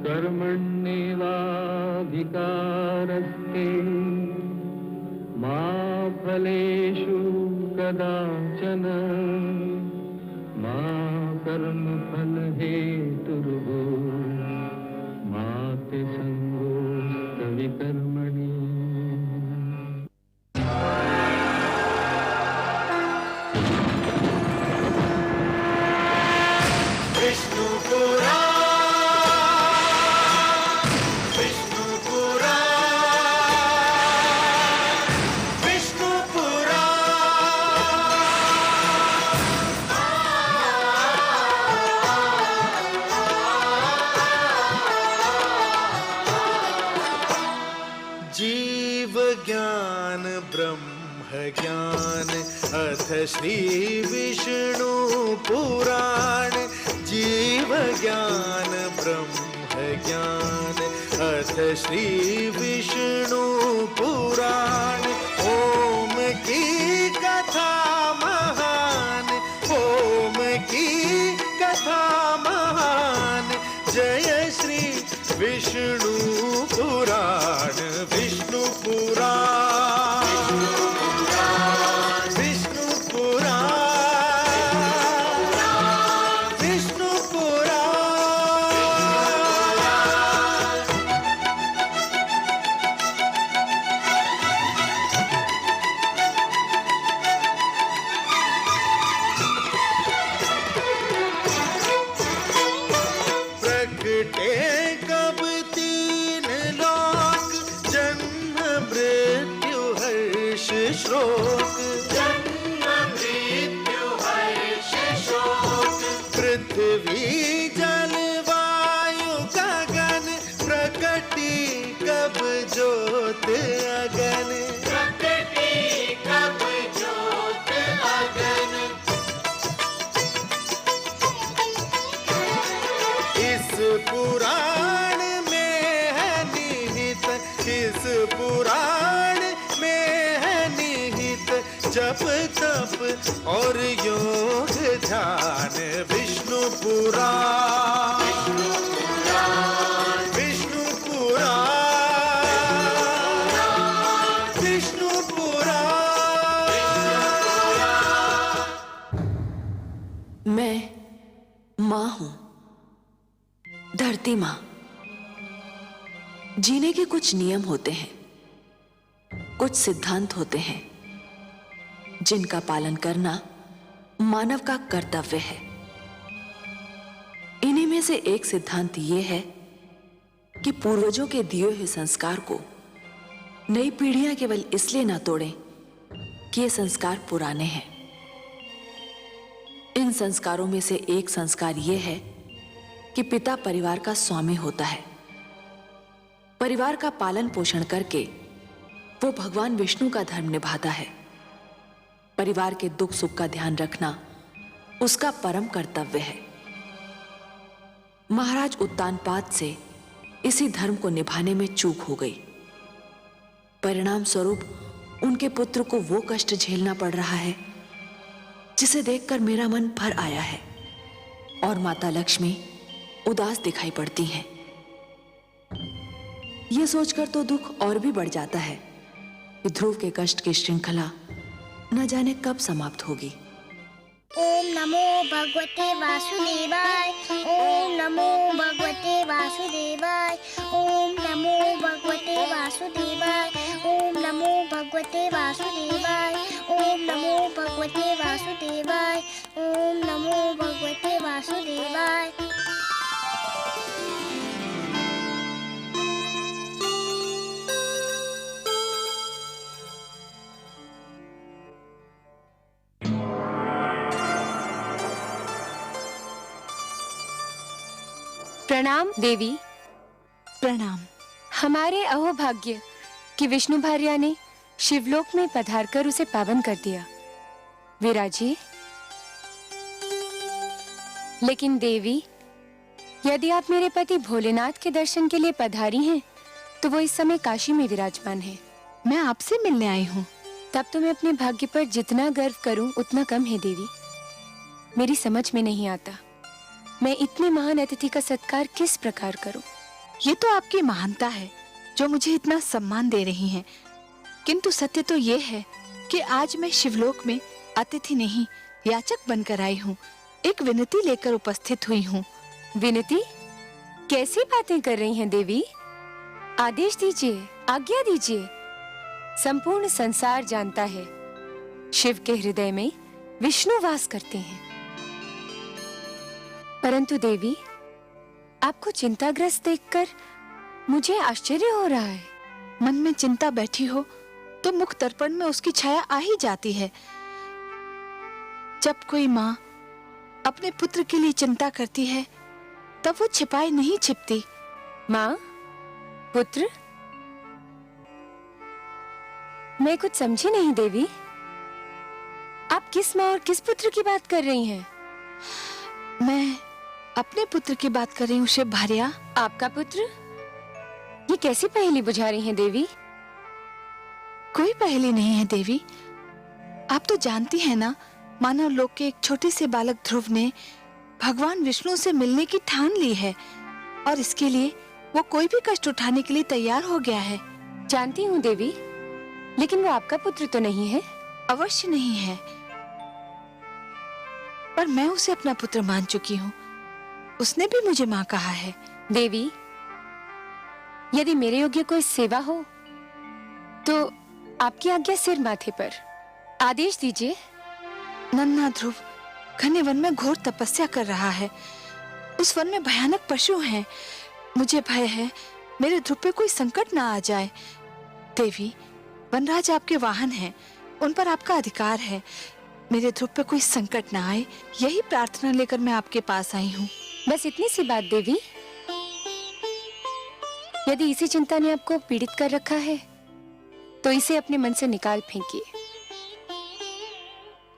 कर्मण्येवाधिकारस्ते मा फलेषु कदाचन मा कर्मफलहेतुर्भूः मा ते संगोऽस्त्वविकर्मणि। जीव ज्ञान ब्रह्म ज्ञान अथ श्री विष्णु पुराण। जीव ज्ञान ब्रह्म ज्ञान अथ श्री विष्णु पुराण। ओम की कथा महान, ओम की कथा महान। जय श्री विष्णु पुराण, विष्णु पुराण, विष्णु पुराण, विष्णु पुराण। प्रकटे कब तीन लोक, जन्म मृत्यु हर्ष शोक। जन्म मृत्यु हर्ष शोक। पृथ्वी जल वायु गगन, प्रकटी कब ज्योत अगन। प्रकटी कब ज्योत अगन। इस पुराण में है निहित, इस पुराण में है निहित जप तप और योग ध्यान। विष्णु पुराण, विष्णु पुराण, विष्णु पुराण। मैं माँ हूँ, धरती माँ। जीने के कुछ नियम होते हैं, कुछ सिद्धांत होते हैं जिनका पालन करना मानव का कर्तव्य है। इन्हीं में से एक सिद्धांत यह है कि पूर्वजों के दिए हुए संस्कार को नई पीढ़ियां केवल इसलिए ना तोड़ें कि ये संस्कार पुराने हैं। इन संस्कारों में से एक संस्कार यह है कि पिता परिवार का स्वामी होता है। परिवार का पालन पोषण करके वो भगवान विष्णु का धर्म निभाता है। परिवार के दुख सुख का ध्यान रखना उसका परम कर्तव्य है। महाराज उत्तानपाद से इसी धर्म को निभाने में चूक हो गई। परिणाम स्वरूप उनके पुत्र को वो कष्ट झेलना पड़ रहा है जिसे देखकर मेरा मन भर आया है और माता लक्ष्मी उदास दिखाई पड़ती हैं। यह सोचकर तो दुख और भी बढ़ जाता है कि ध्रुव के कष्ट की श्रृंखला न जाने कब समाप्त होगी। ओम नमो भगवते वासुदेवाय, ओम नमो भगवते वासुदेवाय, ओम नमो भगवते वासुदेवाय, ओम नमो भगवते वासुदेवाय, ओम नमो भगवते वासुदेवाय, ओम नमो भगवते वासुदेवाय। प्रणाम देवी। प्रणाम। हमारे अहोभाग्य कि विष्णु भार्या ने शिवलोक में पधारकर उसे पावन कर दिया। विराजिए। लेकिन देवी, यदि आप मेरे पति भोलेनाथ के दर्शन के लिए पधारी हैं, तो वो इस समय काशी में विराजमान है। मैं आपसे मिलने आई हूँ। तब तो मैं अपने भाग्य पर जितना गर्व करूं उतना कम है देवी। मेरी समझ में नहीं आता मैं इतने महान अतिथि का सत्कार किस प्रकार करूं। ये तो आपकी महानता है जो मुझे इतना सम्मान दे रही हैं। किंतु सत्य तो ये है कि आज मैं शिवलोक में अतिथि नहीं याचक बनकर आई हूँ। एक विनती लेकर उपस्थित हुई हूँ। विनती? कैसी बातें कर रही हैं देवी? आदेश दीजिए, आज्ञा दीजिए। संपूर्ण संसार जानता है शिव के हृदय में विष्णु वास करते हैं। परंतु देवी, आपको चिंताग्रस्त देखकर मुझे आश्चर्य हो रहा है। मन में चिंता बैठी हो तो मुख दर्पण में उसकी छाया आ ही जाती है। जब कोई माँ अपने पुत्र के लिए चिंता करती है तब वो छिपाई नहीं छिपती। माँ, पुत्र? मैं कुछ समझी नहीं देवी। आप किस माँ और किस पुत्र की बात कर रही हैं? मैं अपने पुत्र की बात कर रही हूँ शिव भार्या। आपका पुत्र? ये कैसी पहेली बुझा रही हैं देवी? कोई पहेली नहीं है देवी। आप तो जानती हैं ना, मानव लोक के एक छोटे से बालक ध्रुव ने भगवान विष्णु से मिलने की ठान ली है और इसके लिए वो कोई भी कष्ट उठाने के लिए तैयार हो गया है। जानती हूँ देवी, लेकिन वो आपका पुत्र तो नहीं है। अवश्य नहीं है, पर मैं उसे अपना पुत्र मान चुकी हूँ। उसने भी मुझे माँ कहा है। देवी, यदि मेरे योग्य कोई सेवा हो तो आपकी आज्ञा सिर माथे पर। आदेश दीजिए। नन्हा ध्रुव घने वन में घोर तपस्या कर रहा है। उस वन में भयानक पशु हैं। मुझे भय है मेरे ध्रुव पे कोई संकट ना आ जाए। देवी, वनराज आपके वाहन हैं, उन पर आपका अधिकार है। मेरे ध्रुव पे कोई संकट ना आए, यही प्रार्थना लेकर मैं आपके पास आई हूँ। बस इतनी सी बात देवी। यदि इसी चिंता ने आपको पीड़ित कर रखा है तो इसे अपने मन से निकाल फेंकिए।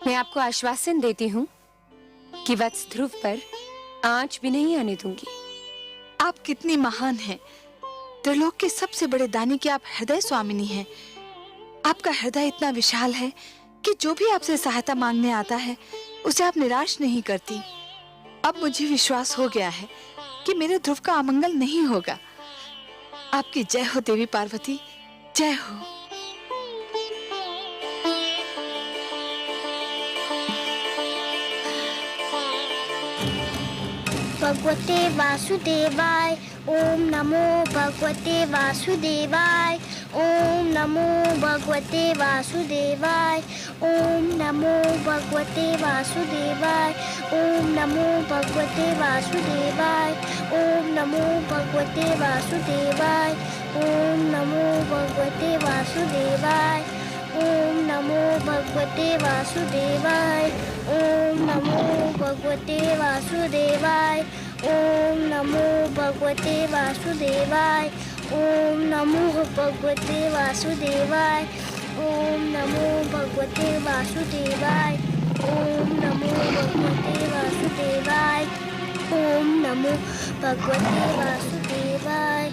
मैं आपको आश्वासन देती हूँ कि वत्स ध्रुव पर आंच भी नहीं आने दूंगी। आप कितनी महान हैं। त्रिलोक के सबसे बड़े दानी की आप हृदय स्वामिनी हैं। आपका हृदय इतना विशाल है कि जो भी आपसे सहायता मांगने आता है उसे आप निराश नहीं करती। अब मुझे विश्वास हो गया है कि मेरे ध्रुव का अमंगल नहीं होगा। आपकी जय हो देवी पार्वती, जय हो। भगवते वासुदेवाय। ओम नमो भगवते वासुदेवाय। ओम नमो भगवते वासुदेवाय। ओम नमो भगवते वासुदेवाय। ओम नमो भगवते वासुदेवाय। ओम नमो भगवते वासुदेवाय। ओम नमो भगवते वासुदेवाय। ओम नमो भगवते वासुदेवाय। ओम नमो भगवते वासुदेवाय। ओम नमो भगवते वासुदेवाय। ओम नमो भगवते वासुदेवाय। ओम नमो भगवते वासुदेवाय। ओम नमो भगवते वासुदेवाय। ओम नमो भगवते वासुदेवाय। ओम नमो भगवते वासुदेवाय।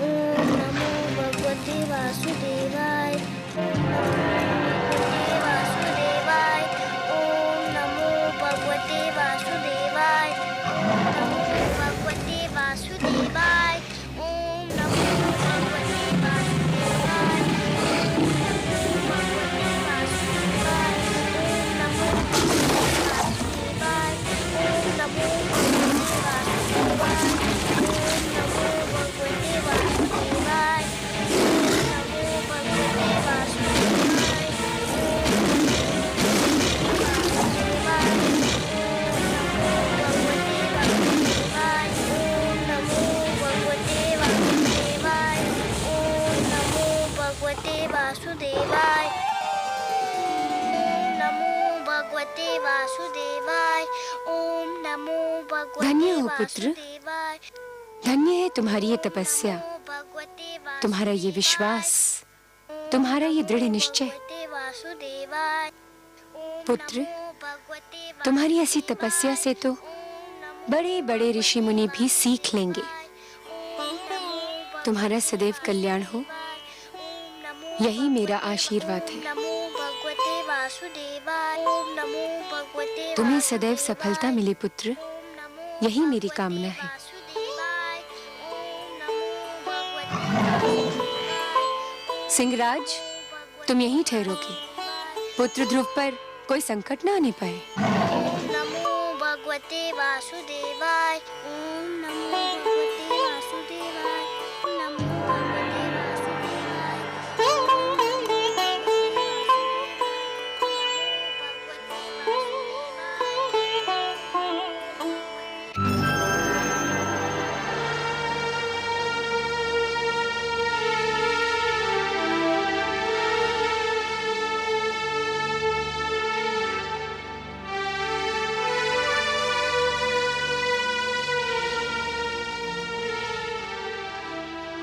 ओम नमो भगवते वासुदेवाय। ओम नमो भगवते वासुदेवाय। वासुदेवाय। ओम नमो भगवते वासुदेवाय। ओम नमो भगवते धन्य हो पुत्र, वासुदेवाय। धन्य है तुम्हारी ये तपस्या, भगवते तुम्हारा ये विश्वास, तुम्हारा ये दृढ़ निश्चय। वासुदेवाय। पुत्र, तुम्हारी ऐसी तपस्या से तो बड़े बड़े ऋषि मुनि भी सीख लेंगे। तुम्हारा सदैव कल्याण हो, यही मेरा आशीर्वाद है। तुम्हें सदैव सफलता मिले पुत्र, यही मेरी कामना है। सिंहराज, तुम यहीं ठहरोगे। पुत्र ध्रुव पर कोई संकट न आने पाए। नमो भगवते वासुदेवाय। ओम नमो भगवते वासुदेवाय। नमो भगवते वासुदेवाय।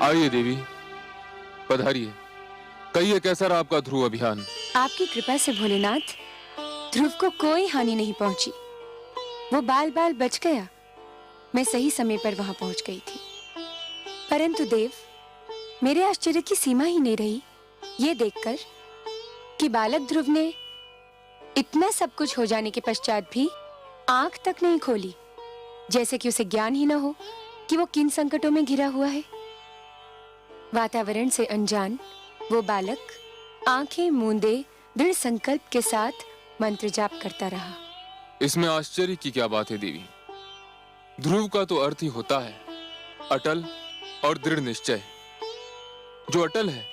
आइए देवी, पधारिए। कहिए कैसा रहा आपका ध्रुव अभियान? आपकी कृपा से भोलेनाथ, ध्रुव को कोई हानि नहीं पहुंची। वो बाल बाल बच गया। मैं सही समय पर वहां पहुंच गई थी। परंतु देव, मेरे आश्चर्य की सीमा ही नहीं रही ये देखकर कि बालक ध्रुव ने इतना सब कुछ हो जाने के पश्चात भी आंख तक नहीं खोली, जैसे कि उसे ज्ञान ही न हो कि वो किन संकटों में घिरा हुआ है। वातावरण से अनजान वो बालक आंखें मूंदे दृढ़ संकल्प के साथ मंत्र जाप करता रहा। इसमें आश्चर्य की क्या बात है देवी? ध्रुव का तो अर्थ ही होता है अटल और दृढ़ निश्चय। जो अटल है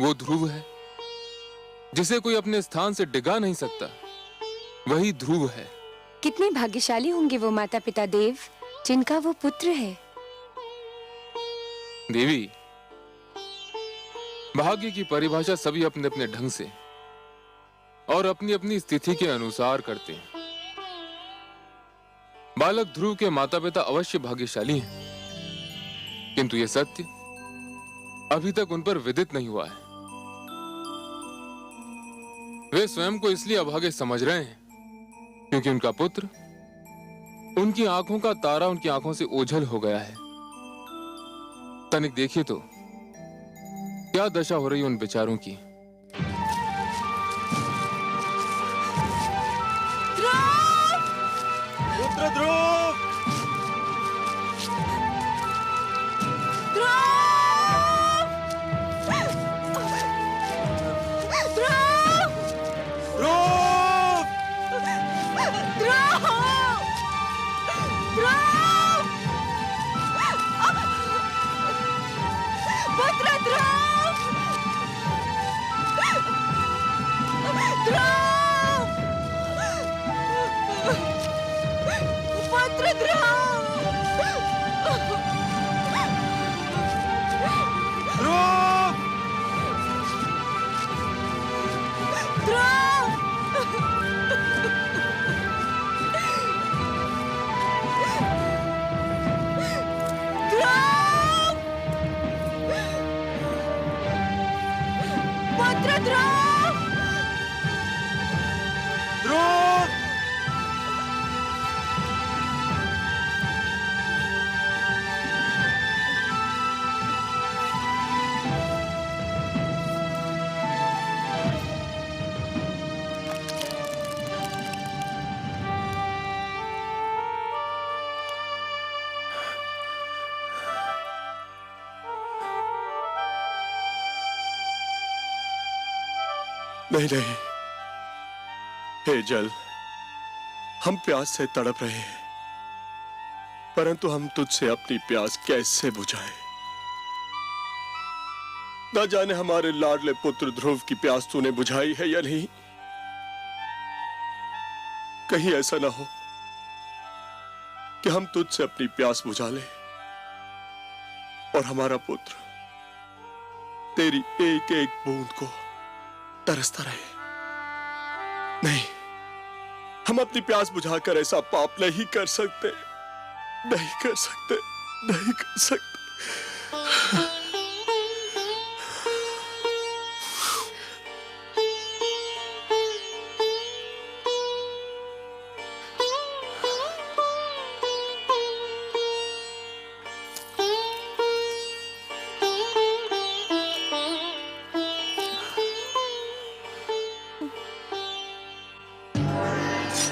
वो ध्रुव है, जिसे कोई अपने स्थान से डिगा नहीं सकता, वही ध्रुव है। कितने भाग्यशाली होंगे वो माता पिता देव जिनका वो पुत्र है। देवी, भाग्य की परिभाषा सभी अपने अपने ढंग से और अपनी अपनी स्थिति के अनुसार करते हैं। बालक ध्रुव के माता पिता अवश्य भाग्यशाली हैं, किंतु यह सत्य अभी तक उन पर विदित नहीं हुआ है। वे स्वयं को इसलिए अभागे समझ रहे हैं क्योंकि उनका पुत्र, उनकी आंखों का तारा उनकी आंखों से ओझल हो गया है। तनिक देखिए तो क्या दशा हो रही उन बेचारों की। पुत्र ध्रुव, नहीं नहीं, हे जल, हम प्यास से तड़प रहे हैं, परंतु हम तुझसे अपनी प्यास कैसे बुझाएं? न जाने हमारे लाडले पुत्र ध्रुव की प्यास तूने बुझाई है या नहीं। कहीं ऐसा ना हो कि हम तुझसे अपनी प्यास बुझा लें और हमारा पुत्र तेरी एक एक बूंद को तरसता रहे। नहीं, हम अपनी प्यास बुझाकर ऐसा पाप नहीं कर सकते, नहीं कर सकते, नहीं कर सकते।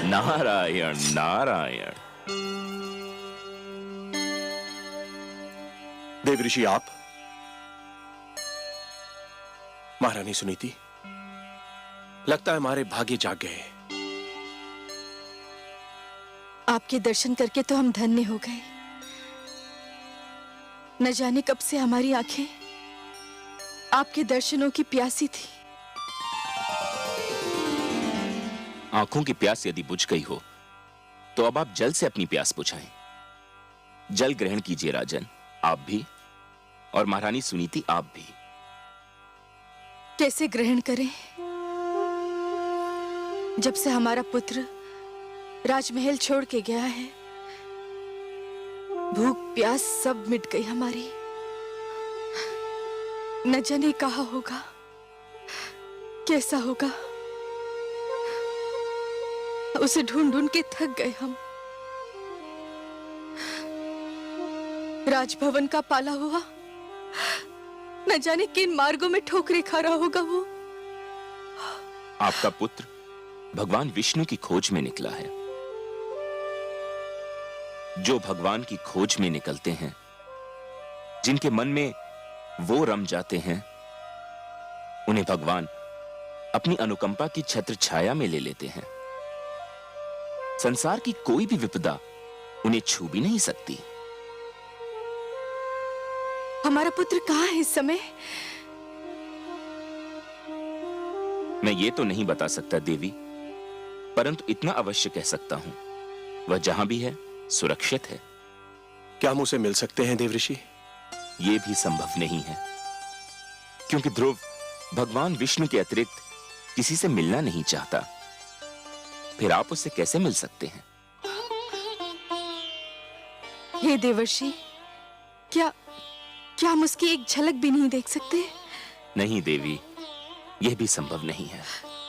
नारायण नारायण। देव ऋषि, आप महारानी सुनीति, लगता है हमारे भाग्य जाग गए। आपके दर्शन करके तो हम धन्य हो गए। न जाने कब से हमारी आंखें आपके दर्शनों की प्यासी थी। आंखों की प्यास यदि बुझ गई हो तो अब आप जल से अपनी प्यास बुझाएं। जल ग्रहण कीजिए राजन, आप भी, और महारानी सुनीति आप भी। कैसे ग्रहण करें? जब से हमारा पुत्र राजमहल छोड़ के गया है, भूख प्यास सब मिट गई हमारी। न जाने कहा होगा, कैसा होगा, उसे ढूंढ ढूंढ के थक गए हम। राजभवन का पाला हुआ न जाने किन मार्गों में ठोकरे खा रहा होगा वो। आपका पुत्र भगवान विष्णु की खोज में निकला है। जो भगवान की खोज में निकलते हैं, जिनके मन में वो रम जाते हैं, उन्हें भगवान अपनी अनुकंपा की छत्र छाया में ले लेते हैं। संसार की कोई भी विपदा उन्हें छू भी नहीं सकती। हमारा पुत्र कहाँ है इस समय? मैं ये तो नहीं बता सकता देवी, परंतु इतना अवश्य कह सकता हूं, वह जहां भी है सुरक्षित है। क्या हम उसे मिल सकते हैं देवऋषि? यह भी संभव नहीं है, क्योंकि ध्रुव भगवान विष्णु के अतिरिक्त किसी से मिलना नहीं चाहता। फिर आप उससे कैसे मिल सकते हैं? हे देवर्षि, क्या हम उसकी एक झलक भी नहीं देख सकते? नहीं देवी, यह भी संभव नहीं है।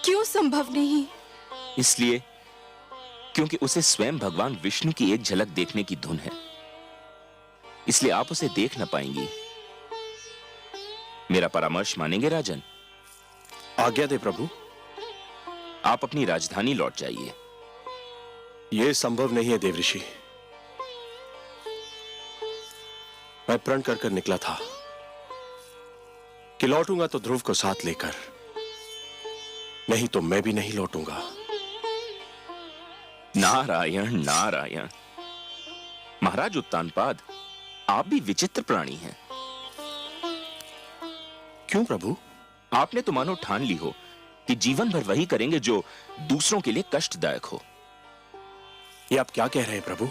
क्यों संभव नहीं? इसलिए क्योंकि उसे स्वयं भगवान विष्णु की एक झलक देखने की धुन है, इसलिए आप उसे देख न पाएंगी। मेरा परामर्श मानेंगे राजन? आज्ञा दे प्रभु। आप अपनी राजधानी लौट जाइए। यह संभव नहीं है देवऋषि। मैं प्रण कर कर निकला था कि लौटूंगा तो ध्रुव को साथ लेकर, नहीं तो मैं भी नहीं लौटूंगा। नारायण नारायण। महाराज उत्तानपाद, आप भी विचित्र प्राणी हैं। क्यों प्रभु? आपने तो मानो ठान ली हो कि जीवन भर वही करेंगे जो दूसरों के लिए कष्टदायक हो। ये आप क्या कह रहे हैं प्रभु?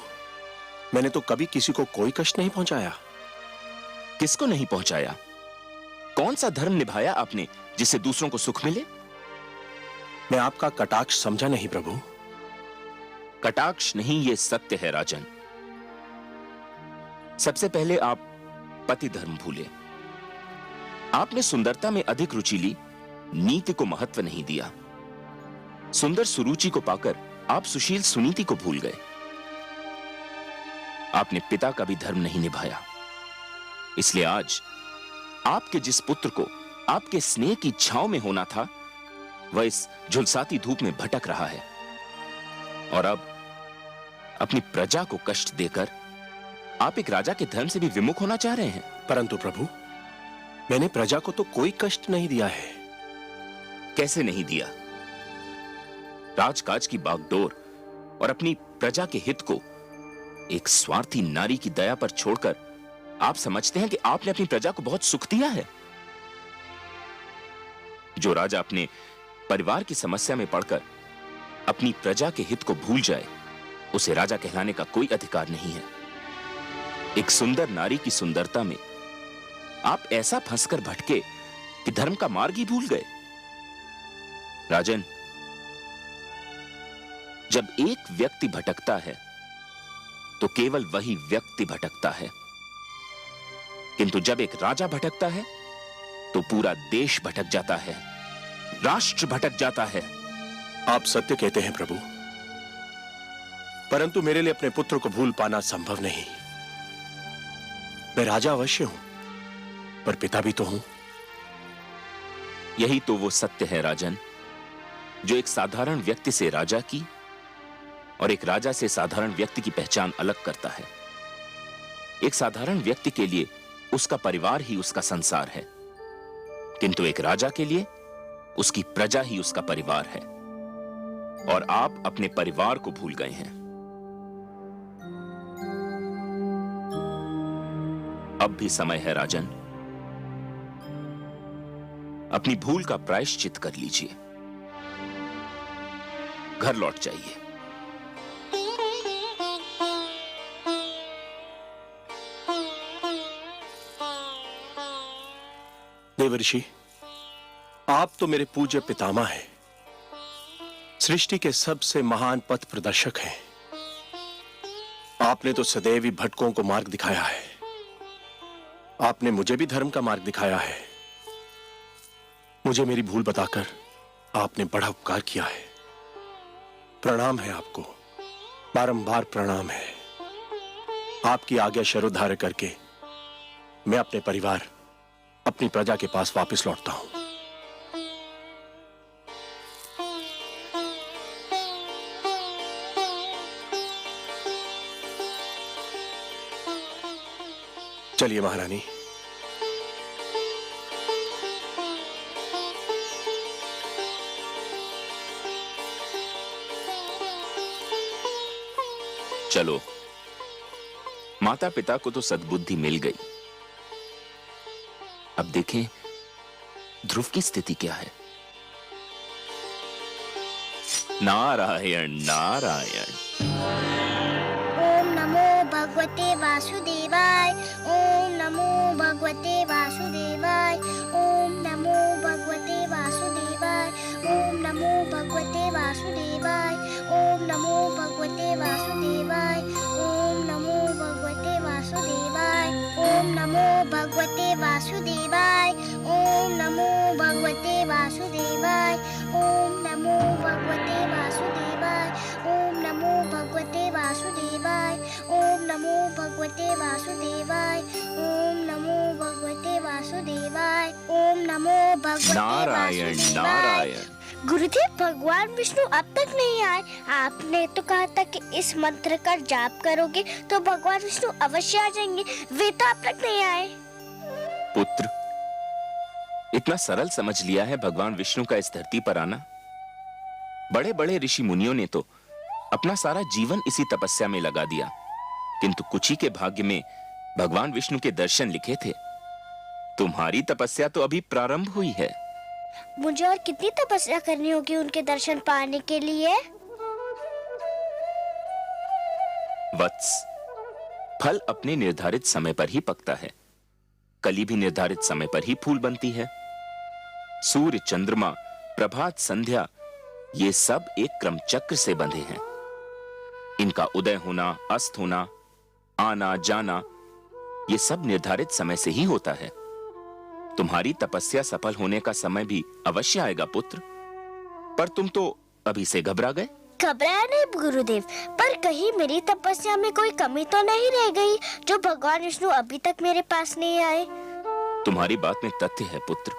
मैंने तो कभी किसी को कोई कष्ट नहीं पहुंचाया। किसको नहीं पहुंचाया? कौन सा धर्म निभाया आपने जिससे दूसरों को सुख मिले? मैं आपका कटाक्ष समझा नहीं प्रभु। कटाक्ष नहीं, ये सत्य है राजन। सबसे पहले आप पति धर्म भूले। आपने सुंदरता में अधिक रुचि ली, नीति को महत्व नहीं दिया। सुंदर सुरुचि को पाकर आप सुशील सुनीति को भूल गए। आपने पिता का भी धर्म नहीं निभाया। इसलिए आज आपके जिस पुत्र को आपके स्नेह की छांव में होना था, वह इस झुलसाती धूप में भटक रहा है। और अब अपनी प्रजा को कष्ट देकर आप एक राजा के धर्म से भी विमुख होना चाह रहे हैं। परंतु प्रभु, मैंने प्रजा को तो कोई कष्ट नहीं दिया है। कैसे नहीं दिया? राजकाज की बागडोर और अपनी प्रजा के हित को एक स्वार्थी नारी की दया पर छोड़कर आप समझते हैं कि आपने अपनी प्रजा को बहुत सुख दिया है। जो राजा अपने परिवार की समस्या में पड़कर अपनी प्रजा के हित को भूल जाए, उसे राजा कहलाने का कोई अधिकार नहीं है। एक सुंदर नारी की सुंदरता में आप ऐसा फंसकर भटके कि धर्म का मार्ग ही भूल गए। राजन, जब एक व्यक्ति भटकता है तो केवल वही व्यक्ति भटकता है, किंतु जब एक राजा भटकता है तो पूरा देश भटक जाता है, राष्ट्र भटक जाता है। आप सत्य कहते हैं प्रभु, परंतु मेरे लिए अपने पुत्र को भूल पाना संभव नहीं। मैं राजा अवश्य हूं, पर पिता भी तो हूं। यही तो वो सत्य है राजन, जो एक साधारण व्यक्ति से राजा की और एक राजा से साधारण व्यक्ति की पहचान अलग करता है। एक साधारण व्यक्ति के लिए उसका परिवार ही उसका संसार है, किंतु एक राजा के लिए उसकी प्रजा ही उसका परिवार है, और आप अपने परिवार को भूल गए हैं। अब भी समय है राजन, अपनी भूल का प्रायश्चित कर लीजिए, घर लौट जाइए। देवर्षि, आप तो मेरे पूज्य पितामह हैं, सृष्टि के सबसे महान पथ प्रदर्शक हैं। आपने तो सदैव ही भटकों को मार्ग दिखाया है। आपने मुझे भी धर्म का मार्ग दिखाया है। मुझे मेरी भूल बताकर आपने बड़ा उपकार किया है। प्रणाम है आपको, बारंबार प्रणाम है। आपकी आज्ञा शरोधार्य करके मैं अपने परिवार, अपनी प्रजा के पास वापस लौटता हूं। चलिए महारानी। चलो, माता पिता को तो सद्बुद्धि मिल गई। अब देखें ध्रुव की स्थिति क्या है। नारायण नारायण। ओम नमो भगवते वासुदेवाय। ओम नमो भगवते वासुदेवाय। ओम नमो भगवते वासुदेवाय। ओम नमो भगवते वासुदेवाय। ओम नमो भगवते वासुदेवाय। ओम नमो भगवते वासुदेवाय। ओम नमो भगवते वासुदेवाय। ओम नमो भगवते वासुदेवाय। ओम नमो भगवते वासुदेवाय। ओम नमो भगवते वासुदेवाय। ओम नमो भगवते वासुदेवाय। ओम नमो भगवते वासुदेवाय। ओम नमो भगवते नारायण वासुदेवाय। नारायण। गुरुदेव, भगवान विष्णु अब तक नहीं आए। आपने तो कहा था कि इस मंत्र का जाप करोगे तो भगवान विष्णु अवश्य आ जाएंगे। वे तो अब तक नहीं आए। पुत्र, इतना सरल समझ लिया है भगवान विष्णु का इस धरती पर आना? बड़े बड़े ऋषि मुनियों ने तो अपना सारा जीवन इसी तपस्या में लगा दिया, किंतु कुछ ही के भाग्य में भगवान विष्णु के दर्शन लिखे थे। तुम्हारी तपस्या तो अभी प्रारंभ हुई है। मुझे और कितनी तपस्या करनी होगी उनके दर्शन पाने के लिए? वत्स, फल अपने निर्धारित समय पर ही पकता है। कली भी निर्धारित समय पर ही फूल बनती है। सूर्य, चंद्रमा, प्रभात, संध्या, ये सब एक क्रम चक्र से बंधे हैं। इनका उदय होना, अस्त होना, आना जाना, ये सब निर्धारित समय से ही होता है। तुम्हारी तपस्या सफल होने का समय भी अवश्य आएगा पुत्र, पर तुम तो अभी से घबरा गए। घबराया नहीं गुरुदेव, पर कहीं मेरी तपस्या में कोई कमी तो नहीं रह गई जो भगवान विष्णु अभी तक मेरे पास नहीं आए? तुम्हारी बात में तथ्य है पुत्र।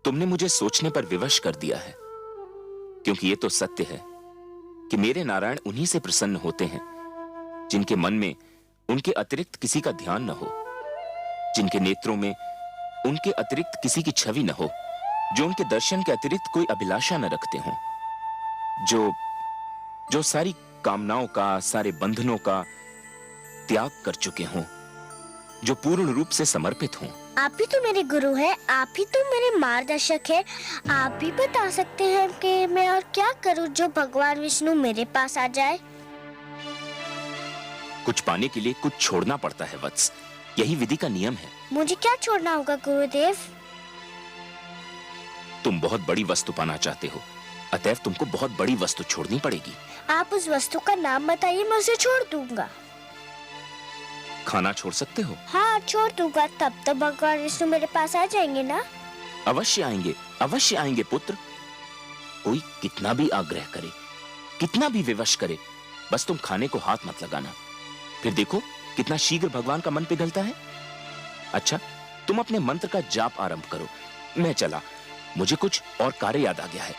तुमने मुझे सोचने पर विवश कर दिया है, क्योंकि ये तो सत्य है कि मेरे नारायण उन्हीं से प्रसन्न होते हैं जिनके मन में उनके अतिरिक्त किसी का ध्यान न हो, जिनके नेत्रों में उनके अतिरिक्त किसी की छवि न हो, जो उनके दर्शन के अतिरिक्त कोई अभिलाषा न रखते हों, जो सारी कामनाओं का, सारे बंधनों का त्याग कर चुके हों, जो पूर्ण रूप से समर्पित हों। आप ही तो मेरे गुरु हैं, आप ही तो मेरे मार्गदर्शक हैं। आप भी बता सकते हैं कि मैं और क्या करूं जो भगवान विष्णु मेरे पास आ जाए? कुछ पाने के लिए कुछ छोड़ना पड़ता है वत्स, यही विधि का नियम है। मुझे क्या छोड़ना होगा गुरुदेव? तुम बहुत बड़ी वस्तु पाना चाहते हो, अतएव तुमको बहुत बड़ी वस्तु छोड़नी पड़ेगी। आप उस वस्तु का नाम बताइए, मैं उसे छोड़ दूंगा। खाना छोड़ सकते हो? हाँ, छोड़ दूंगा। तब तो भगवान विष्णु मेरे पास आ जाएंगे ना? अवश्य आएंगे, अवश्य आएंगे पुत्र। कोई कितना भी आग्रह करे, कितना भी विवश करे, बस तुम खाने को हाथ मत लगाना। फिर देखो कितना शीघ्र भगवान का मन पिघलता है। अच्छा, तुम अपने मंत्र का जाप आरंभ करो, मैं चला, मुझे कुछ और कार्य याद आ गया है।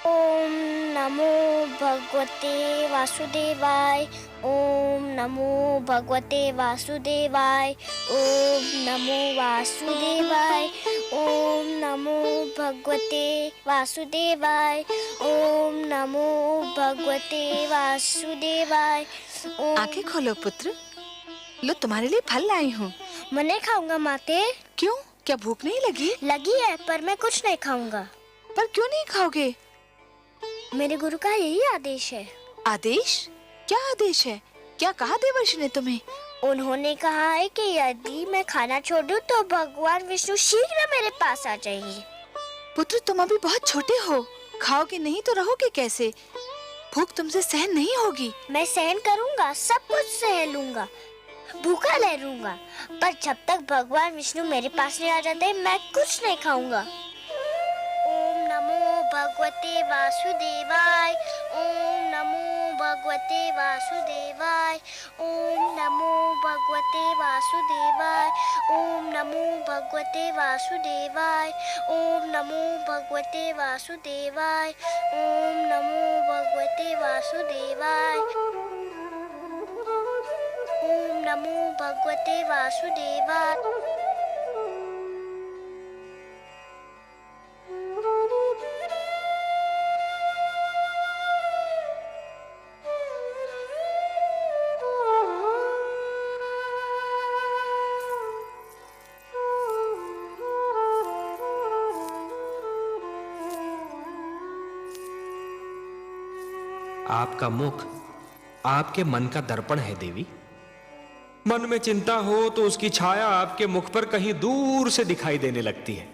ओम नमो भगवते वासुदेवाय। ओम नमो भगवते वासुदेवाय। ओम नमो वासुदेवाय। ओम नमो भगवते वासुदेवाय। ओम नमो भगवते वासुदेवाय। आंखें खोलो पुत्र, लो तुम्हारे लिए फल लाई हूँ। मैं नहीं खाऊंगा माते। क्यों, क्या भूख नहीं लगी? लगी है पर मैं कुछ नहीं खाऊंगा। पर क्यों नहीं खाओगे? मेरे गुरु का यही आदेश है। आदेश? क्या आदेश है? क्या कहा देवर्षि ने तुम्हें? उन्होंने कहा है कि यदि मैं खाना छोड़ दूं तो भगवान विष्णु शीघ्र मेरे पास आ जाएंगे। पुत्र तुम अभी बहुत छोटे हो, खाओगे नहीं तो रहोगे कैसे? भूख तुमसे सहन नहीं होगी। मैं सहन करूंगा, सब कुछ सह लूंगा, भूखा रह लूंगा, पर जब तक भगवान विष्णु मेरे पास नहीं आ जाते मैं कुछ नहीं खाऊंगा। ओम नमो भगवते वासुदेवाय। ओम नमो भगवते वासुदेवाय। ओम नमो भगवते वासुदेवाय। ओम नमो भगवते वासुदेवाय। ओम नमो भगवते वासुदेवाय। ओम नमो भगवते वासुदेवाय। ओम नमो भगवते वासुदेवाय। आपका मुख आपके मन का दर्पण है देवी। मन में चिंता हो तो उसकी छाया आपके मुख पर कहीं दूर से दिखाई देने लगती है।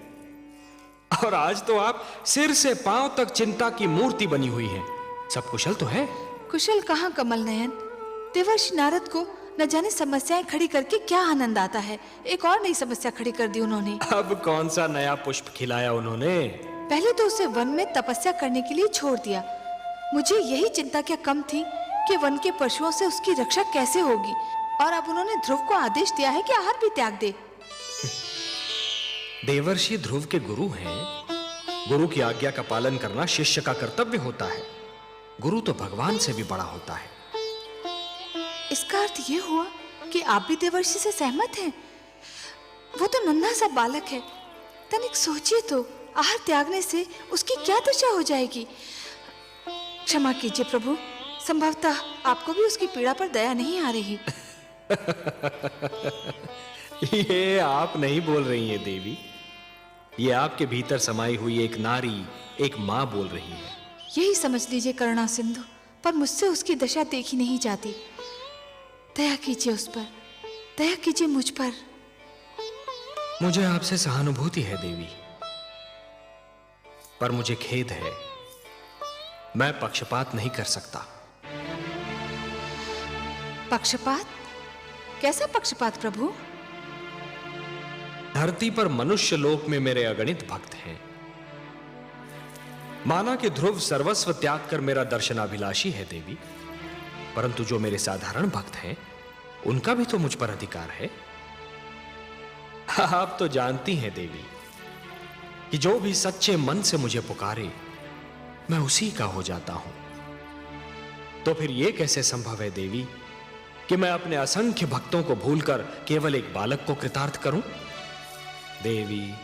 और आज तो आप सिर से पांव तक चिंता की मूर्ति बनी हुई हैं। सब कुशल तो है? कुशल कहाँ कमल नयन, देवर्षि नारद को न जाने समस्याएं खड़ी करके क्या आनंद आता है। एक और नई समस्या खड़ी कर दी उन्होंने। अब कौन सा नया पुष्प खिलाया उन्होंने? पहले तो उसे वन में तपस्या करने के लिए छोड़ दिया। मुझे यही चिंता क्या कम थी कि वन के पशुओं से उसकी रक्षा कैसे होगी। और अब उन्होंने ध्रुव को आदेश दिया है कि आहार भी त्याग दे। देवर्षि ध्रुव के गुरु हैं। गुरु की आज्ञा का पालन करना शिष्य का कर्तव्य होता है। गुरु तो भगवान से भी बड़ा होता है। इसका अर्थ ये हुआ कि आप भी देवर्षि से सहमत हैं? वो तो नन्हा सा बालक है, तनिक सोचिए तो, आहार त्यागने से उसकी क्या दशा हो जाएगी। क्षमा कीजिए प्रभु, संभवतः आपको भी उसकी पीड़ा पर दया नहीं आ रही। ये आप नहीं बोल रही हैं देवी, ये आपके भीतर समाई हुई एक नारी, एक मां बोल रही है। यही समझ लीजिए करुणा सिंधु, पर मुझसे उसकी दशा देखी नहीं जाती। दया कीजिए उस पर, दया कीजिए मुझ पर। मुझे आपसे सहानुभूति है देवी, पर मुझे खेद है, मैं पक्षपात नहीं कर सकता। पक्षपात? कैसा पक्षपात प्रभु? धरती पर मनुष्य लोक में मेरे अगणित भक्त हैं। माना कि ध्रुव सर्वस्व त्याग कर मेरा दर्शनाभिलाषी है देवी, परंतु जो मेरे साधारण भक्त हैं उनका भी तो मुझ पर अधिकार है। आप तो जानती हैं देवी कि जो भी सच्चे मन से मुझे पुकारे मैं उसी का हो जाता हूं। तो फिर यह कैसे संभव है देवी कि मैं अपने असंख्य भक्तों को भूलकर केवल एक बालक को कृतार्थ करूं? देवी,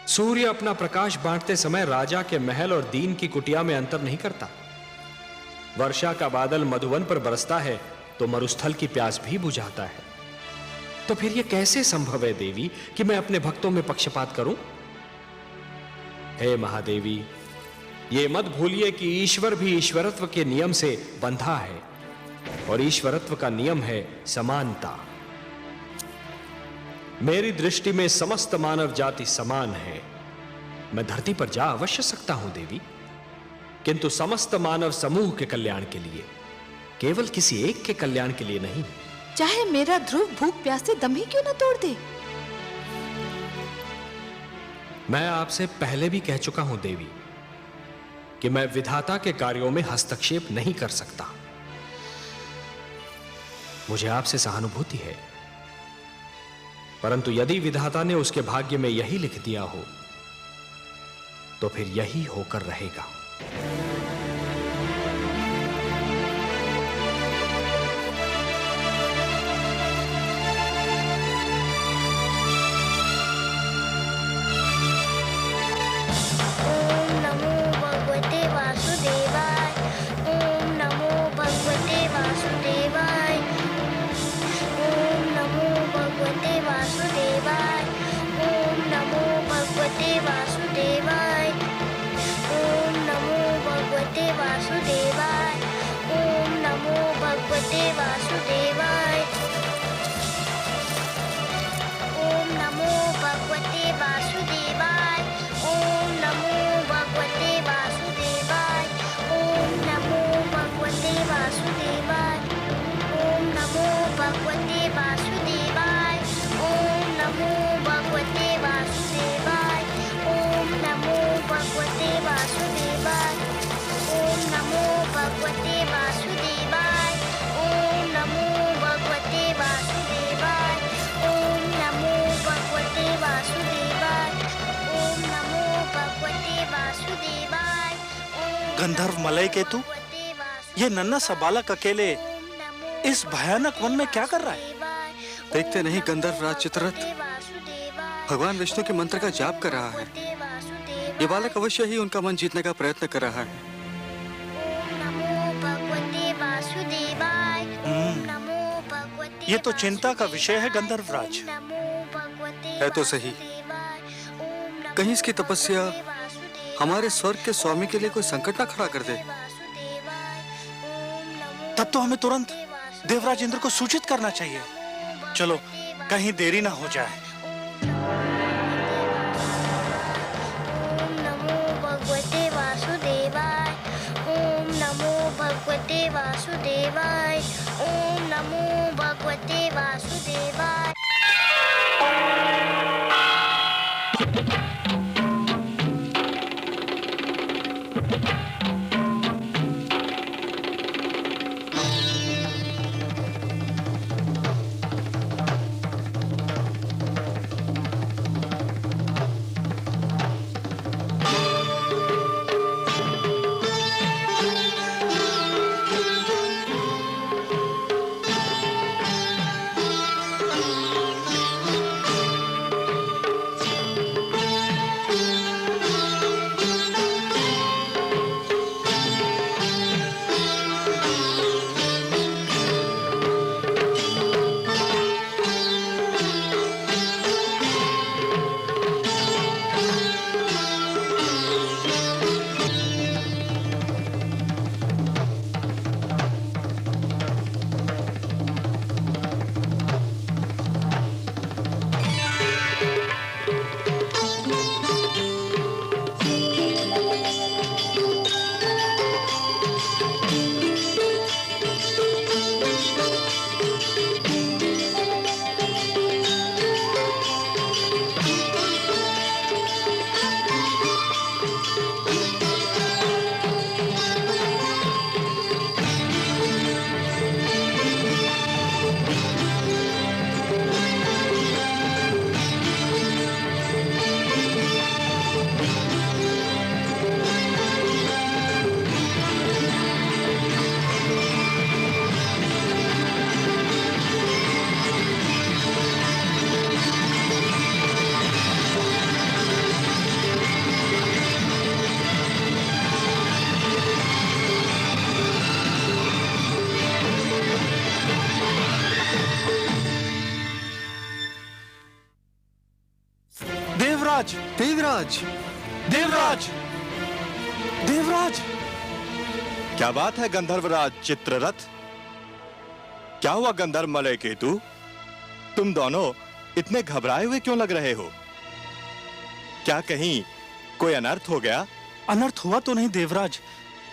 सूर्य अपना प्रकाश बांटते समय राजा के महल और दीन की कुटिया में अंतर नहीं करता। वर्षा का बादल मधुवन पर बरसता है तो मरुस्थल की प्यास भी बुझाता है। तो फिर यह कैसे संभव है देवी कि मैं अपने भक्तों में पक्षपात करूं? हे महादेवी, ये मत भूलिए कि ईश्वर भी ईश्वरत्व के नियम से बंधा है, और ईश्वरत्व का नियम है समानता। मेरी दृष्टि में समस्त मानव जाति समान है। मैं धरती पर जा अवश्य सकता हूं देवी, किंतु समस्त मानव समूह के कल्याण के लिए, केवल किसी एक के कल्याण के लिए नहीं। चाहे मेरा ध्रुव भूख प्यास से दम ही क्यों न तोड़ दे। मैं आपसे पहले भी कह चुका हूं देवी कि मैं विधाता के कार्यों में हस्तक्षेप नहीं कर सकता। मुझे आपसे सहानुभूति है, परंतु यदि विधाता ने उसके भाग्य में यही लिख दिया हो तो फिर यही होकर रहेगा। गंधर्व मलय केतु, ये नन्हा सा बालक अकेले इस भयानक वन में क्या कर रहा है? देखते नहीं गंधर्व राज चित्ररथ भगवान विष्णु के मंत्र का जाप कर रहा है। ये बालक अवश्य ही उनका मन जीतने का प्रयत्न कर रहा है। ये तो चिंता का विषय है गंधर्व राज। है तो सही, कहीं इसकी तपस्या हमारे स्वर्ग के स्वामी के लिए कोई संकट ना खड़ा कर दे। तब तो हमें तुरंत देवराज इंद्र को सूचित करना चाहिए। चलो, कहीं देरी ना हो जाए। ओम नमो भगवते वासुदेवाय, ओम नमो भगवते वासुदेवाय, ओम नमो भगवते वासुदेवाय। देवराज, देवराज, देवराज, देवराज! क्या बात है गंधर्वराज चित्ररथ? क्या हुआ गंधर्व मलय केतु? तुम दोनों इतने घबराए हुए क्यों लग रहे हो? क्या कहीं कोई अनर्थ हो गया? अनर्थ हुआ तो नहीं देवराज,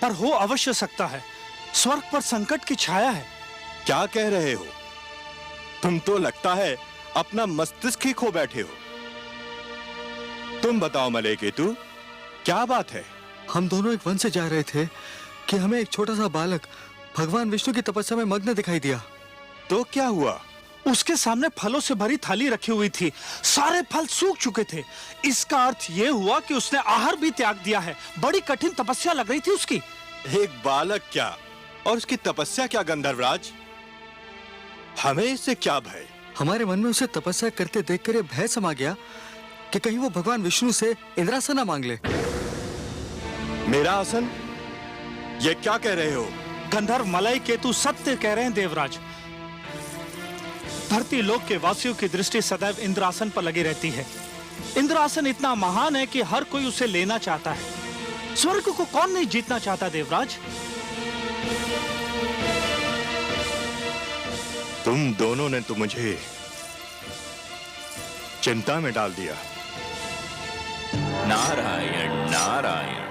पर हो अवश्य सकता है। स्वर्ग पर संकट की छाया है। क्या कह रहे हो? तुम तो लगता है अपना मस्तिष्क ही खो बैठे हो। तुम बताओ मलय केतु, क्या बात है? हम दोनों एक वन से जा रहे थे कि हमें एक छोटा सा बालक भगवान विष्णु की तपस्या में मग्न दिखाई दिया। तो क्या हुआ? उसके सामने फलों से भरी थाली रखी हुई थी। सारे फल सूख चुके थे। इसका अर्थ यह हुआ कि उसने आहार भी त्याग दिया है। बड़ी कठिन तपस्या लग रही थी उसकी। एक बालक क्या और उसकी तपस्या क्या गंधर्वराज? हमें इससे क्या भय? हमारे मन में उसे तपस्या करते देखकर ये भय समा गया कि कहीं वो भगवान विष्णु से इंद्रासन ना मांग ले। मेरा आसन? ये क्या कह रहे हो? गंधर्व मलय केतु सत्य कह रहे हैं देवराज। धरती लोक के वासियों की दृष्टि सदैव इंद्रासन पर लगी रहती है। इंद्रासन इतना महान है कि हर कोई उसे लेना चाहता है। स्वर्ग को कौन नहीं जीतना चाहता देवराज? तुम दोनों ने तो मुझे चिंता में डाल दिया। नारायण नारायण।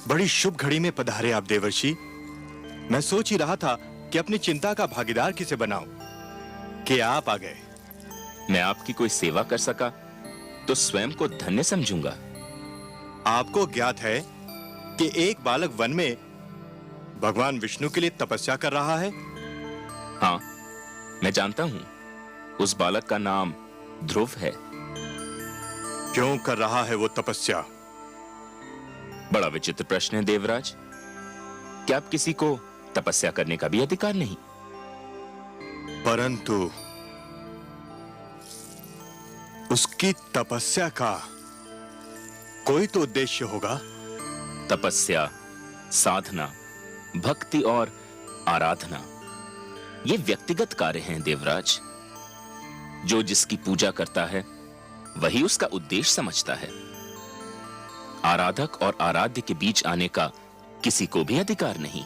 बड़ी शुभ घड़ी में पधारे आप देवर्षि। मैं सोच ही रहा था कि अपनी चिंता का भागीदार किसे बनाऊं कि आप आ गए। मैं आपकी कोई सेवा कर सका तो स्वयं को धन्य समझूंगा। आपको ज्ञात है कि एक बालक वन में भगवान विष्णु के लिए तपस्या कर रहा है? हाँ, मैं जानता हूं। उस बालक का नाम ध्रुव है। क्यों कर रहा है वो तपस्या? बड़ा विचित्र प्रश्न है देवराज। क्या आप किसी को तपस्या करने का भी अधिकार नहीं? परंतु उसकी तपस्या का कोई तो उद्देश्य होगा। तपस्या, साधना, भक्ति और आराधना ये व्यक्तिगत कार्य हैं देवराज। जो जिसकी पूजा करता है वही उसका उद्देश्य समझता है। आराधक और आराध्य के बीच आने का किसी को भी अधिकार नहीं।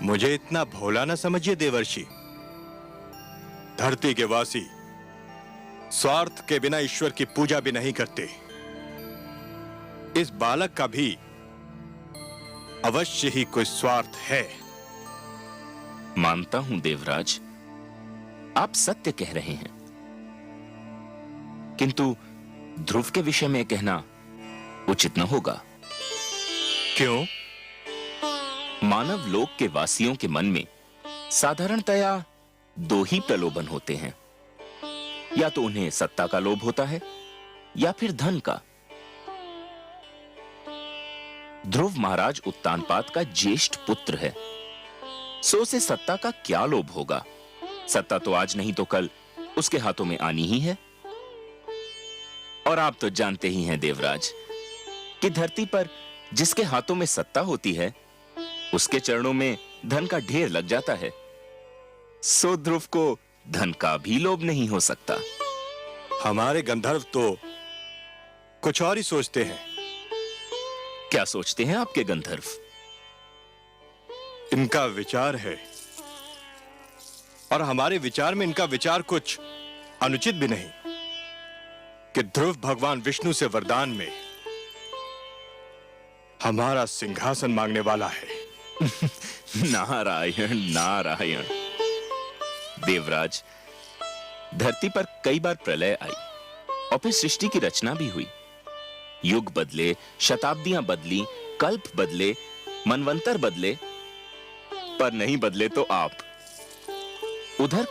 मुझे इतना भोला न समझिए देवर्षि। धरती के वासी स्वार्थ के बिना ईश्वर की पूजा भी नहीं करते। इस बालक का भी अवश्य ही कोई स्वार्थ है। मानता हूं देवराज, आप सत्य कह रहे हैं, किंतु ध्रुव के विषय में कहना उचित न होगा। क्यों? मानव लोक के वासियों के मन में साधारणतया दो ही प्रलोभन होते हैं। या तो उन्हें सत्ता का लोभ होता है या फिर धन का। ध्रुव महाराज उत्तानपाद का ज्येष्ठ पुत्र है, सो उसे सत्ता का क्या लोभ होगा? सत्ता तो आज नहीं तो कल उसके हाथों में आनी ही है। और आप तो जानते ही हैं देवराज कि धरती पर जिसके हाथों में सत्ता होती है उसके चरणों में धन का ढेर लग जाता है। सो ध्रुव को धन का भी लोभ नहीं हो सकता। हमारे गंधर्व तो कुछ और ही सोचते हैं। क्या सोचते हैं आपके गंधर्व? इनका विचार है, और हमारे विचार में इनका विचार कुछ अनुचित भी नहीं, कि ध्रुव भगवान विष्णु से वरदान में हमारा सिंहासन मांगने वाला है। नारायण नारायण। देवराज, धरती पर कई बार प्रलय आई और फिर सृष्टि की रचना भी हुई। युग बदले, शताब्दियां बदली, कल्प बदले, मनवंतर बदले, पर नहीं बदले तो आप। उधर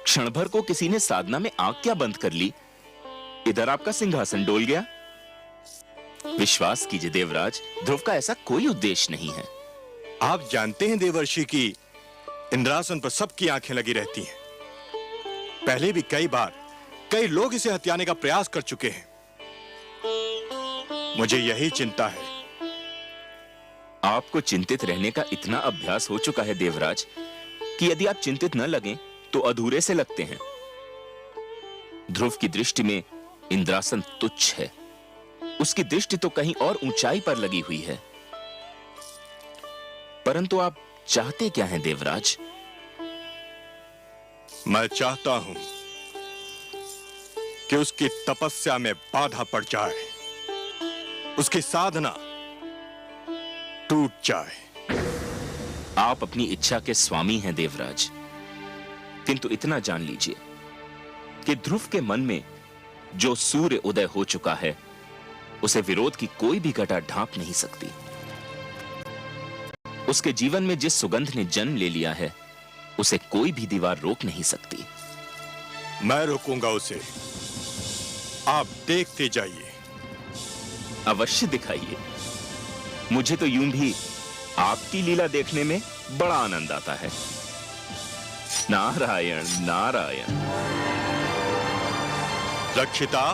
क्षण भर को किसी ने साधना में आंख क्या बंद कर ली, इधर आपका सिंहासन डोल गया। विश्वास कीजिए देवराज, ध्रुव का ऐसा कोई उद्देश्य नहीं है। आप जानते हैं देवर्षि की इंद्रासन पर सबकी आंखें लगी रहती हैं। पहले भी कई बार कई लोग इसे हत्याने का प्रयास कर चुके हैं। मुझे यही चिंता है। आपको चिंतित रहने का इतना अभ्यास हो चुका है देवराज कि यदि आप चिंतित न लगें तो अधूरे से लगते हैं। ध्रुव की दृष्टि में इंद्रासन तुच्छ है। उसकी दृष्टि तो कहीं और ऊंचाई पर लगी हुई है। परंतु आप चाहते क्या हैं देवराज? मैं चाहता हूं कि उसकी तपस्या में बाधा पड़ जाए, उसकी साधना टूट जाए। आप अपनी इच्छा के स्वामी हैं देवराज, किंतु इतना जान लीजिए कि ध्रुव के मन में जो सूर्य उदय हो चुका है उसे विरोध की कोई भी घटा ढांप नहीं सकती। उसके जीवन में जिस सुगंध ने जन्म ले लिया है उसे कोई भी दीवार रोक नहीं सकती। मैं रोकूंगा उसे, आप देखते जाइए। अवश्य दिखाइए। मुझे तो यूं भी आपकी लीला देखने में बड़ा आनंद आता है। नारायण नारायण। रक्षिता,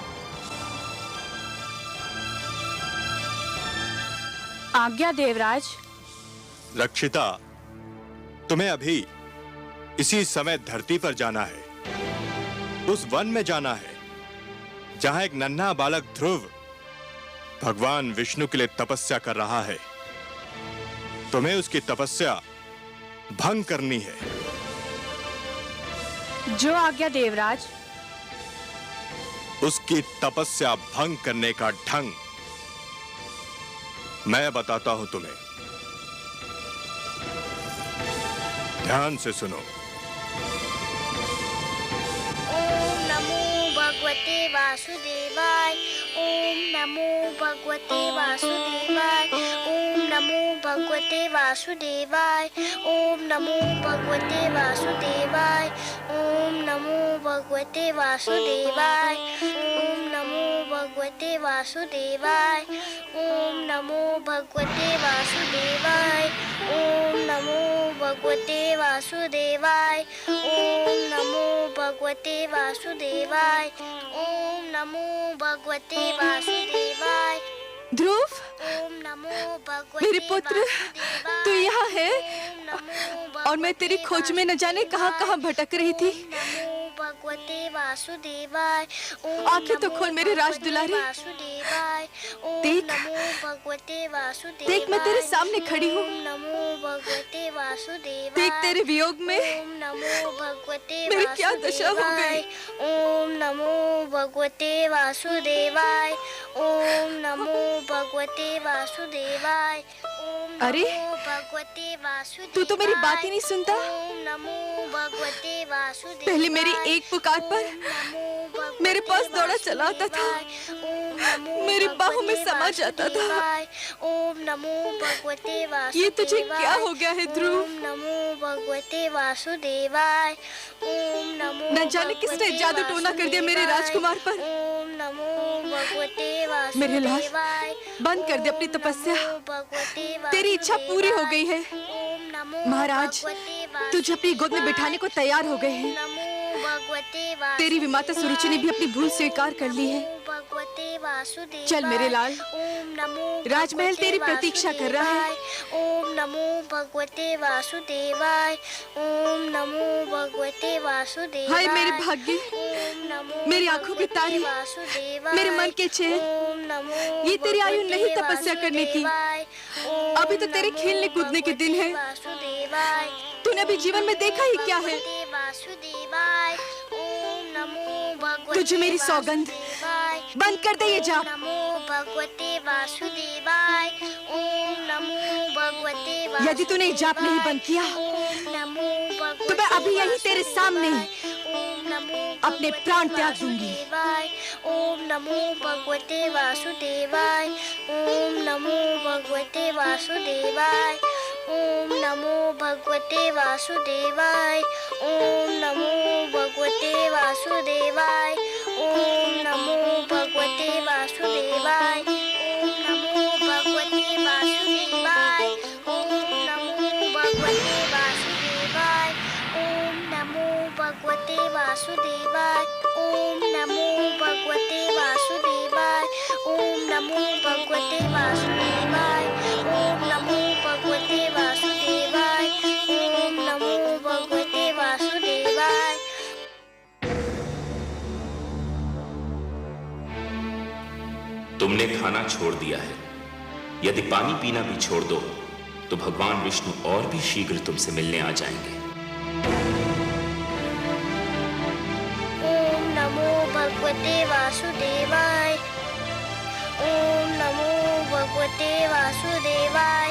आज्ञा देवराज। रक्षिता, तुम्हें अभी इसी समय धरती पर जाना है, उस वन में जाना है जहां एक नन्हा बालक ध्रुव भगवान विष्णु के लिए तपस्या कर रहा है। तुम्हें उसकी तपस्या भंग करनी है। जो आज्ञा देवराज। उसकी तपस्या भंग करने का ढंग मैं बताता हूं तुम्हें। ध्यान से सुनो। ओम नमो भगवते वासुदेवाय। ओम नमो भगवते वासुदेवाय। ओम नमो भगवते वासुदेवाय। ओम नमो भगवते वासुदेवाय। ओम नमो भगवते वासुदेवाय। ओम नमो भगवते वासुदेवाय। ओम नमो भगवते वासुदेवाय। ओम नमो भगवते वासुदेवाय। ओम नमो भगवते वासुदेवाय। ओम नमो भगवते वासुदेवाय। ध्रुव, ओम नमो भगवते मेरे पुत्र, तू यहाँ है और मैं तेरी खोज में न जाने कहाँ भटक रही थी। भगवते वासुदेवाय। आंखें तो खोल मेरे राज दुलारे। देख, भगवते वासुदेवाय। देख मैं तेरे सामने खड़ी हूँ। नमो भगवते वासुदेवाय। देख तेरे वियोग में नमो भगवते मेरी क्या दशा हो गई। ओम नमो भगवते वासुदेवाय। ओम नमो भगवते वासुदेवाय। अरे, भगवते वासुदेवाय। तू तो मेरी बात ही नहीं सुनता। ओम नमो भगवते वासुदेवाय। पहले मेरी एक पुकार पर मेरे पास दौड़ा चला आता था, मेरी बाहों में समा जाता था। ओम नमो भगवते वासुदेवाय। ये तुझे क्या हो गया है ध्रुव? ओम नमो भगवते वासुदेवाय। ओम नमो न जाने किसने जादू टोना कर दिया मेरे राजकुमार पर। ओम नमो भगवते वासुदेवाय। मेरे लाल, बंद कर दे अपनी तपस्या। तेरी इच्छा पूरी हो गई है। महाराज, तुझे अपनी गोद में बिठाने को तैयार हो गए हैं। तेरी विमाता सुरुचि ने भी अपनी भूल स्वीकार कर ली है। चल मेरे लाल, राजमहल तेरी प्रतीक्षा कर रहा है। ओम नमो भगवते वासुदेवाय। ओम नमो भगवते वासुदेवाय। हाय मेरे भाग्य, मेरी आंखों के तारे, मेरे मन के चैन। ये तेरी आयु नहीं तपस्या करने की, अभी तो तेरे खेलने कूदने के दिन है। तूने अभी जीवन में देखा ही क्या है। तुझे मेरी सौगंध, बंद कर दे ये जाप। नमो भगवते वासुदेवाय। ओम नमो भगवते वासुदेवाय। यदि तूने जाप नहीं बंद किया तो मैं अभी यही तेरे सामने अपने प्राण त्याग दूंगी। ओम नमो भगवते वासुदेवाय। ओम नमो भगवते वासुदेवाय। ओम नमो भगवते वासुदेवाय। ओम नमो भगवते वासुदेवाय। ओम नमो भगवते वासुदेवाय। ओम नमो भगवते वासुदेवाय। ओम नमो भगवते वासुदेवाय। ओम नमो भगवते वासुदेवाय। ओम नमो भगवते वासुदेवाय। ओम नमो भगवते वासुदेवाय। ओम नमो भगवते वासुदेवाय। ओम नमो भगवते वासुदेवाय। तुमने खाना छोड़ दिया है। यदि पानी पीना भी छोड़ दो तो भगवान विष्णु और भी शीघ्र तुमसे मिलने आ जाएंगे। ओम नमो भगवते वासुदेवाय। ओम नमो भगवते वासुदेवाय।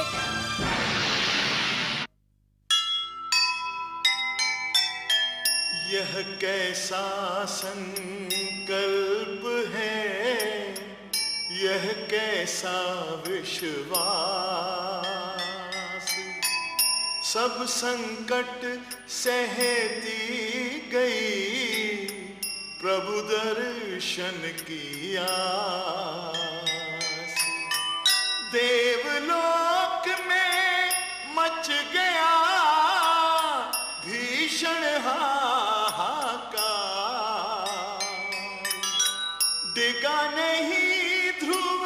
यह कैसा संकल्प है, यह कैसा विश्वास। सब संकट सहती गई, प्रभु दर्शन की आस। देवलोक में मच गया भीषण हाहाकार। डिगा नहीं ध्रुव